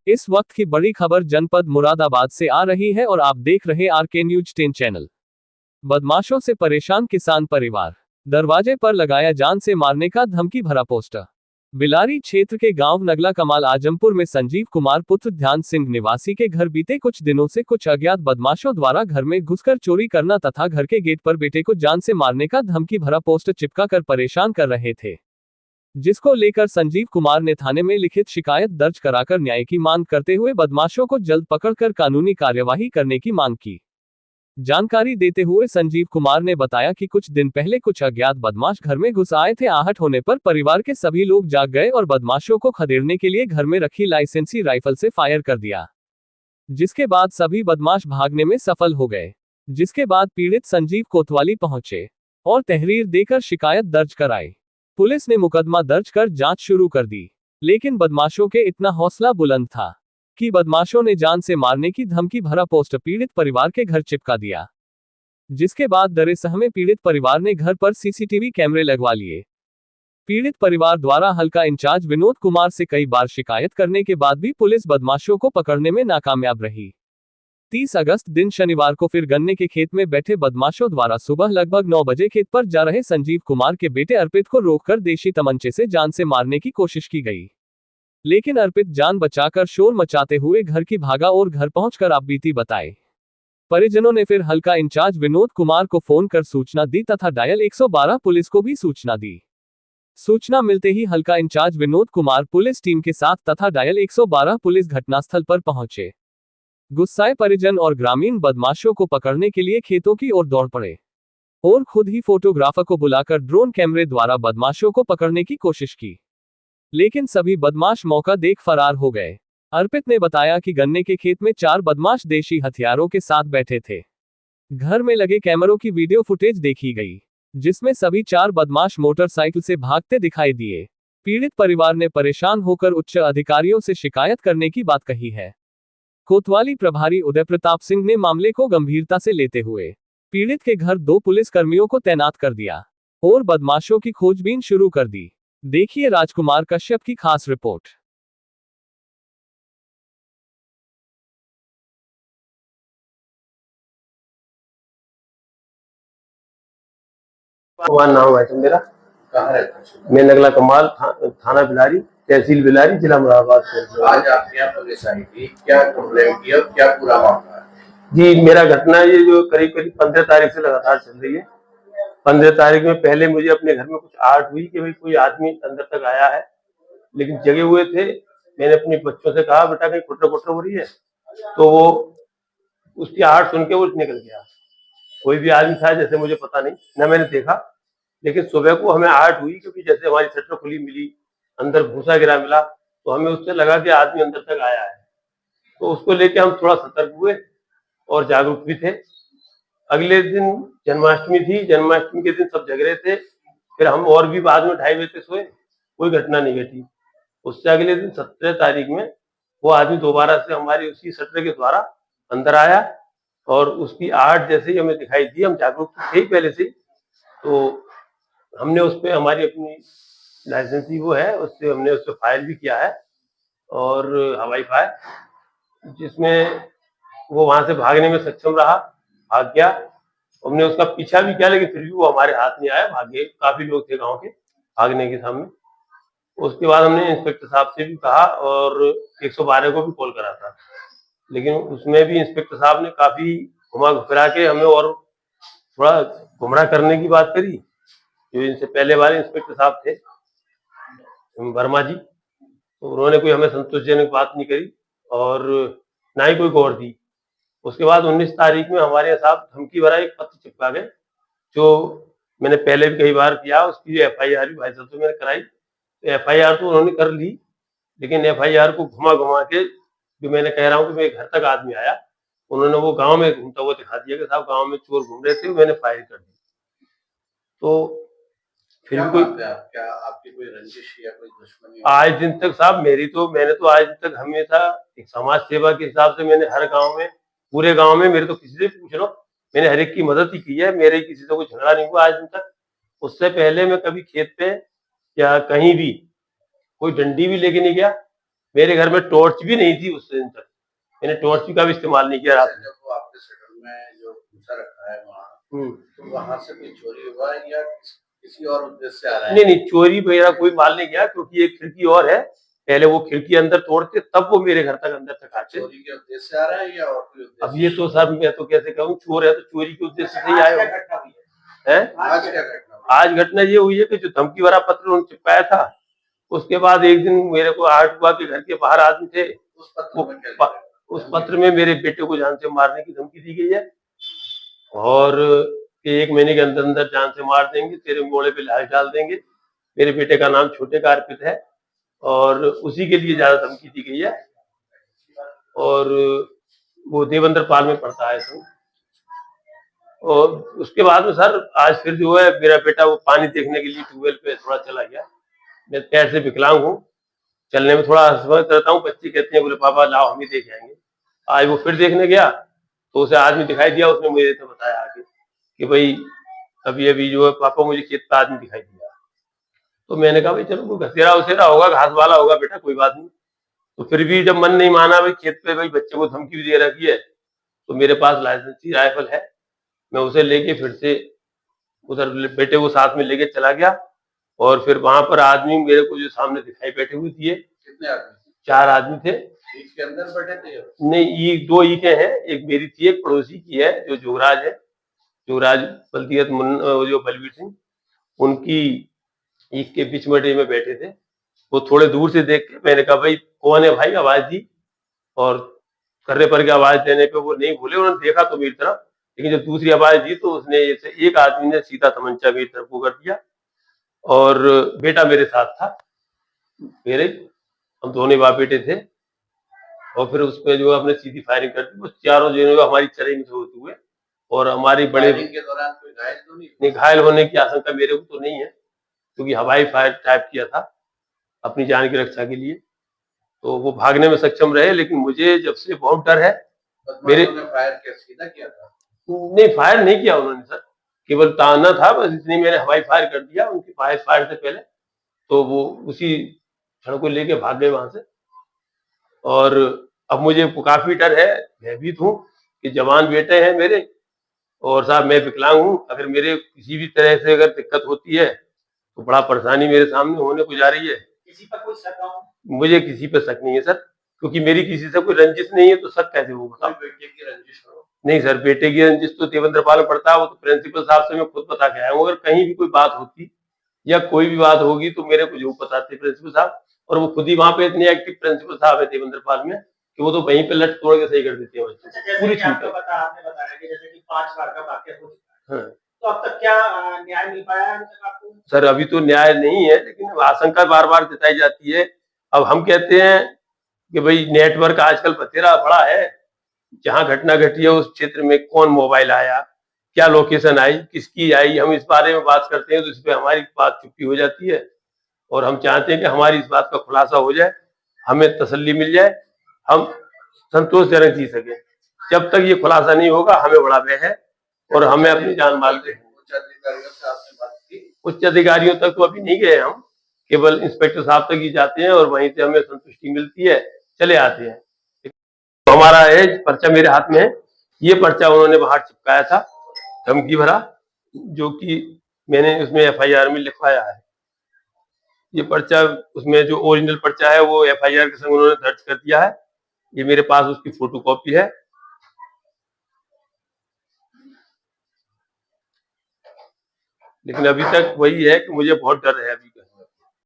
इस वक्त की बड़ी खबर जनपद मुरादाबाद से आ रही है और आप देख रहे आरके न्यूज 10 चैनल। बदमाशों से परेशान किसान परिवार, दरवाजे पर लगाया जान से मारने का धमकी भरा पोस्टर। बिलारी क्षेत्र के गांव नगला कमाल आजमपुर में संजीव कुमार पुत्र ध्यान सिंह निवासी के घर बीते कुछ दिनों से कुछ अज्ञात बदमाशों द्वारा घर में घुसकर चोरी करना तथा घर के गेट पर बेटे को जान से मारने का धमकी भरा पोस्टर चिपका कर परेशान कर रहे थे, जिसको लेकर संजीव कुमार ने थाने में लिखित शिकायत दर्ज कराकर न्याय की मांग करते हुए बदमाशों को जल्द पकड़कर कानूनी कार्यवाही करने की मांग की। जानकारी देते हुए संजीव कुमार ने बताया कि कुछ दिन पहले कुछ अज्ञात बदमाश घर में घुस आए थे। आहट होने पर परिवार के सभी लोग जाग गए और बदमाशों को खदेड़ने के लिए घर में रखी लाइसेंसी राइफल से फायर कर दिया, जिसके बाद सभी बदमाश भागने में सफल हो गए। जिसके बाद पीड़ित संजीव कोतवाली पहुंचे और तहरीर देकर शिकायत दर्ज कराई। पुलिस ने मुकदमा दर्ज कर जांच शुरू कर दी, लेकिन बदमाशों के इतना हौसला बुलंद था कि बदमाशों ने जान से मारने की धमकी भरा पोस्टर पीड़ित परिवार के घर चिपका दिया, जिसके बाद डरे सहमे पीड़ित परिवार ने घर पर सीसीटीवी कैमरे लगवा लिए। पीड़ित परिवार द्वारा हल्का इंचार्ज विनोद कुमार से कई बार शिकायत करने के बाद भी पुलिस बदमाशों को पकड़ने में नाकामयाब रही। 30 अगस्त दिन शनिवार को फिर गन्ने के खेत में बैठे बदमाशों द्वारा सुबह लगभग 9 बजे खेत पर जा रहे संजीव कुमार के बेटे अर्पित को रोककर देशी तमंचे से जान से मारने की कोशिश की गई, लेकिन अर्पित जान बचाकर शोर मचाते हुए घर की भागा और घर पहुंचकर आप बीती बताए। परिजनों ने फिर हल्का इंचार्ज विनोद कुमार को फोन कर सूचना दी तथा डायल 112 पुलिस को भी सूचना दी। सूचना मिलते ही हल्का incharge Vinod Kumar police team के साथ तथा डायल 112 पुलिस घटनास्थल पर पहुंचे। गुस्साए परिजन और ग्रामीण बदमाशों को पकड़ने के लिए खेतों की ओर दौड़ पड़े और खुद ही फोटोग्राफर को बुलाकर ड्रोन कैमरे द्वारा बदमाशों को पकड़ने की कोशिश की, लेकिन सभी बदमाश मौका देख फरार हो गए। अर्पित ने बताया कि गन्ने के खेत में 4 बदमाश देशी हथियारों के साथ बैठे थे। घर में लगे कैमरों की वीडियो फुटेज देखी गई, जिसमें सभी 4 बदमाश मोटरसाइकिल से भागते दिखाई दिए। पीड़ित परिवार ने परेशान होकर उच्च अधिकारियों से शिकायत करने की बात कही है। कोतवाली प्रभारी उदय प्रताप सिंह ने मामले को गंभीरता से लेते हुए पीड़ित के घर 2 पुलिस कर्मियों को तैनात कर दिया और बदमाशों की खोजबीन शुरू कर दी। देखिए राजकुमार कश्यप की खास रिपोर्ट। नाम है मेरा। कहाँ रहता है? मैं नगला कमाल थाना बिलारी, तहसील बिलारी, जिला मुरादाबाद से। आज आपके यहाँ पुलिस आई थी, क्या कंप्लेंट किया, क्या पूरा मामला है? जी, मेरा घटना ये जो करीब करीब 15 तारीख से लगातार चल रही है। 15 तारीख में पहले मुझे अपने घर में कुछ आहट हुई कि भाई कोई आदमी अंदर तक आया है, लेकिन जगे हुए थे। मैंने अपने बच्चों से कहा बेटा कहीं कुटर कुटर हो रही है, तो वो उसकी आहट सुन के वो निकल गया। कोई भी आदमी था जैसे मुझे पता नहीं, न मैंने देखा, लेकिन सुबह को हमें आहट हुई क्योंकि जैसे हमारी शटर खुली मिली, अंदर भूसा गिरा मिला, तो हमें उससे लगा कि आदमी अंदर तक आया है। तो उसको लेके हम थोड़ा सतर्क हुए और जागरूक भी थे। अगले दिन जन्माष्टमी थी, जन्माष्टमी के दिन सब जग रहे थे। फिर हम और भी बाद में 2:30 बजे सोए, कोई घटना नहीं घटी। उससे अगले दिन 17 तारीख में वो आदमी दोबारा से हमारी उसी शटर के द्वारा अंदर आया और उसकी आहट जैसे ही हमें दिखाई दी, हम जागरूक थे ही पहले से, तो हमने उस पर हमारी अपनी लाइसेंसी वो है, उससे हमने उस पर फायर भी किया है और हवाई फायर, जिसमें वो वहां से भागने में सक्षम रहा, भाग गया। हमने उसका पीछा भी किया, लेकिन फिर भी वो हमारे हाथ नहीं आया, भाग गए। काफी लोग थे गांव के भागने के सामने। उसके बाद हमने इंस्पेक्टर साहब से भी कहा और 112 को भी कॉल करा था, लेकिन उसमें भी इंस्पेक्टर साहब ने काफी घुमा फिरा के हमें और थोड़ा गुमराह करने की बात करी। जो इनसे पहले वाले इंस्पेक्टर साहब थे वर्मा जी, तो उन्होंने कोई हमें संतोषजनक बात नहीं करी और ना ही कोई गौर दी। उसके बाद 19 तारीख में हमारे साहब धमकी भरा एक पत्र चिपका गए, जो मैंने पहले भी कई बार किया। उसकी FIR भी भाई साहब से मैंने कराई। FIR तो उन्होंने कर ली, लेकिन FIR को घुमा घुमा के, जो मैंने कह रहा हूँ कि मेरे घर तक आदमी आया, उन्होंने वो गांव में घूमता हुआ दिखा दिया कि साहब गांव में चोर घूम रहे थे, मैंने फायर कर दी। तो फिर भी कोई क्या आपकी कोई रंजिश या कोई दुश्मनी? आज दिन तक साहब मैंने तो आज दिन तक हमेशा एक समाज सेवा के हिसाब से मैंने हर गांव में, पूरे गांव में, मेरे तो किसी से पूछ लो, मैंने हर एक की मदद ही की है। मेरे किसी से कोई झगड़ा नहीं हुआ आज दिन तक। उससे पहले मैं कभी खेत पे या कहीं भी कोई डंडी भी लेके नहीं गया, मेरे घर में टॉर्च भी नहीं थी उस दिन तक, मैंने टॉर्च का भी इस्तेमाल नहीं किया रात में। जब वो आपके शटर में जो भूसा रखा है वहाँ, हम्म। तो वहाँ से कोई चोरी हुआ है या किसी और उद्देश्य से आ रहा है? नहीं नहीं, चोरी वगैरह कोई माल नहीं गया, क्योंकि एक खिड़की और है, पहले वो खिड़की अंदर तोड़ते तब वो मेरे घर तक अंदर तक आते। चोरी के उद्देश्य से आ रहा है या और कोई उद्देश्य? अब ये तो सर मैं तो कैसे कहूँ, चोर है तो चोरी के उद्देश्य से ही आए हो। आज क्या घटना हुई? आज घटना ये हुई है कि जो धमकी भरा पत्र उन्होंने चिपकाया था, उसके बाद एक दिन मेरे को आहट हुआ कि घर के बाहर आदमी थे, उस पत्र में क्या लिखा है? उस पत्र में मेरे बेटे को जान से मारने की धमकी दी गई है, और कि 1 महीने के अंदर अंदर जान से मार देंगे, तेरे मोड़े पे लाश डाल देंगे। मेरे बेटे का नाम छोटे का अर्पित है, और उसी के लिए ज्यादा धमकी दी गई है, और वो देवेंद्र पाल में पढ़ता है सर। और उसके बाद में सर आज फिर जो है मेरा बेटा वो पानी देखने के लिए ट्यूबवेल पे थोड़ा चला गया। मैं पैर से विकलांग हूँ, चलने में थोड़ा असमर्थ रहता हूँ। बच्चे कहते हैं बोले पापा लाओ हम ही देख आएंगे। आज वो फिर देखने गया तो उसे आदमी दिखाई दिया, उसने मुझे तो बताया आगे कि भाई अभी अभी जो है पापा मुझे खेत का आदमी दिखाई दिया। तो मैंने कहा भाई चलो कोई घसेरा उसेरा होगा, घास वाला होगा बेटा, कोई बात नहीं। तो फिर भी जब मन नहीं माना, भाई खेत पे भाई बच्चे को धमकी भी दे रखी है, तो मेरे पास लाइसेंसी राइफल है, मैं उसे लेके फिर से उधर बेटे को साथ में लेके चला गया। और फिर वहां पर आदमी मेरे को जो सामने दिखाई बैठे हुए थे, कितने आदमी? 4 आदमी थे। ईंट के अंदर बैठे थे? नहीं, 2 ईंटें हैं, एक मेरी थी, एक पड़ोसी की है जो जोगराज है, जोगराज बल्दियत जो बलवीर सिंह, उनकी ईंट के बीच में बैठे थे। वो थोड़े दूर से देख के मैंने कहा भाई कौन है भाई, आवाज दी, और कर्रे पर के आवाज देने पे वो नहीं भूले, उन्होंने देखा तो मेरी तरफ, लेकिन जब दूसरी आवाज दी तो उसने एक आदमी ने सीधा तमंचा मेरी तरफ को कर दिया, और बेटा मेरे साथ था मेरे, हम दोनों बाप बेटे थे। और फिर उसमें जो अपने सीधी फायरिंग कर दी, वो चारों जो है हमारी चरई में होते हुए, और हमारी बड़े फायरिंग के दौरान कोई घायल तो नहीं? नहीं, घायल होने की आशंका मेरे को तो नहीं है, क्योंकि हवाई फायर टाइप किया था अपनी जान की रक्षा के लिए, तो वो भागने में सक्षम रहे। लेकिन मुझे जब से बहुत डर है। मेरे फायर क्या सीधा किया था? नहीं, फायर नहीं किया उन्होंने सर, केवल ताना था बस, इसलिए मैंने हवाई फायर कर दिया उनकी फायर से पहले, तो वो उसी क्षण को लेके भाग गए वहां से। और अब मुझे काफी डर है, भयभीत हूँ कि जवान बेटे हैं मेरे, और साहब मैं विकलांग हूँ, अगर मेरे किसी भी तरह से अगर दिक्कत होती है तो बड़ा परेशानी मेरे सामने होने को जा रही है। किसी पर कोई शक हो? मुझे किसी पे शक नहीं है सर, क्योंकि मेरी किसी से कोई रंजिश नहीं है, तो शक कैसे हो बताओ? बेटे की रंजिश हो? नहीं सर, बेटे की रंजिश तो देवेंद्र पाल में पड़ता है, वो तो प्रिंसिपल साहब से मैं खुद बता के आया हूँ। अगर कहीं भी कोई बात होती या कोई भी बात होगी तो मेरे को जरूर बताते प्रिंसिपल साहब, और वो खुद ही वहाँ पे इतने एक्टिव प्रिंसिपल साहब है देवेंद्र पाल में कि वो तो वहीं पे लट तोड़ के सही कर देते हैं बच्चों। पूरी छूट है। आपने बताया कि जैसे कि 5 बार का वाकया हो चुका है, हाँ। तो अब तक क्या न्याय मिल पाया है अभी तक आपको? सर अभी तो न्याय नहीं है, लेकिन आशंका बार बार जताई जाती है। अब हम कहते हैं कि भाई नेटवर्क आजकल बतेरा बड़ा है, जहां घटना घटी है उस क्षेत्र में कौन मोबाइल आया, क्या लोकेशन आई, किसकी आई, हम इस बारे में बात करते हैं तो इस पे हमारी बात चुप्पी हो जाती है। और हम चाहते हैं कि हमारी इस बात का खुलासा हो जाए, हमें तसल्ली मिल जाए, हम संतोषजनक जी सके। जब तक ये खुलासा नहीं होगा हमें बड़ा भय है, और हमें अपनी जान माल के। उच्च अधिकारियों से आपने बात की? उच्च अधिकारियों तक तो अभी नहीं गए हम, केवल इंस्पेक्टर साहब तक ही जाते हैं, और वहीं से हमें संतुष्टि मिलती है, चले आते हैं। तो हमारा है पर्चा मेरे हाथ में है, ये पर्चा उन्होंने बाहर चिपकाया था धमकी भरा, जो कि मैंने उसमें एफआईआर में लिखवाया है। ये पर्चा, उसमें जो ओरिजिनल पर्चा है वो एफआईआर के संग उन्होंने दर्ज कर दिया है, ये मेरे पास उसकी फोटोकॉपी है। लेकिन अभी तक वही है कि मुझे बहुत डर है अभी।